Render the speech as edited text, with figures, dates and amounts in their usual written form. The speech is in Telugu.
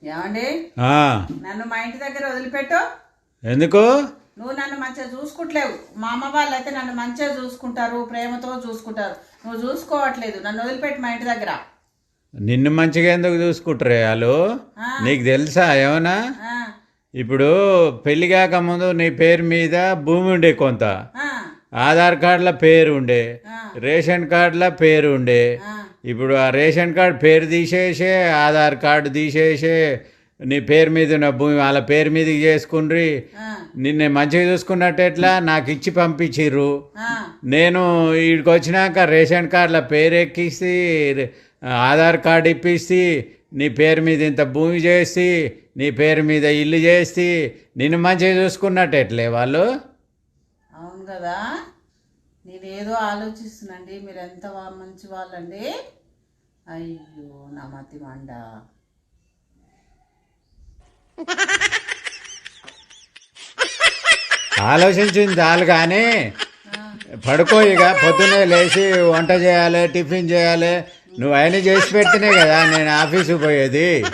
ఏమండి ఆ, నన్ను మా ఇంటి దగ్గర వదిలిపెట్టు. ఎందుకు? నువ్వు నన్ను మంచిగా చూసుకుంటలేవు. మా అమ్మ వాళ్ళు అయితే నన్ను మంచిగా చూసుకుంటారు, ప్రేమతో చూసుకుంటారు. నువ్వు చూసుకోవట్లేదు. నన్ను వదిలిపెట్టి మా ఇంటి దగ్గర. నిన్ను మంచిగా ఎందుకు చూసుకుంటారే వాళ్ళు? ఆ, నీకు తెలుసా ఏమన్నా? ఆ, ఇప్పుడు పెళ్లి కాకముందు నీ పేరు మీద భూమి ఉండే కొంత, ఆ, ఆధార్ కార్డుల పేరు ఉండే, ఆ, రేషన్ కార్డుల పేరు ఉండే. ఆ. ఇప్పుడు ఆ రేషన్ కార్డు పేరు తీసేసే, ఆధార్ కార్డు తీసేసే, నీ పేరు మీద ఉన్న భూమి వాళ్ళ పేరు మీదకి చేసుకుండ్రి. ఆ, నిన్ను మంచిగా చూసుకున్నట్టు ఎట్లా? నాకు ఇచ్చి పంపించిర్రు. ఆ. నేను వీడికి వచ్చినాక రేషన్ కార్డుల పేరు ఎక్కిసి, ఆధార్ కార్డు ఇప్పిస్తే, నీ పేరు మీద ఇంత భూమి చేసి, నీ పేరు మీద ఇల్లు చేసి, నిన్ను మంచిగా చూసుకున్నట్టు ఎట్లే వాళ్ళు? అవును కదా. నేనేదో ఆలోచిస్తున్నాండి. మీరు ఎంత మంచి వాళ్ళండి. అయ్యో నా మతి మండ. ఆలోచించింది చాలు కానీ పడుకో ఇక. పొద్దున్నే లేచి వంట చేయాలి, టిఫిన్ చేయాలి. నువ్వు అయినా చేసి పెడితేనే కదా నేను ఆఫీసుకు పోయేది.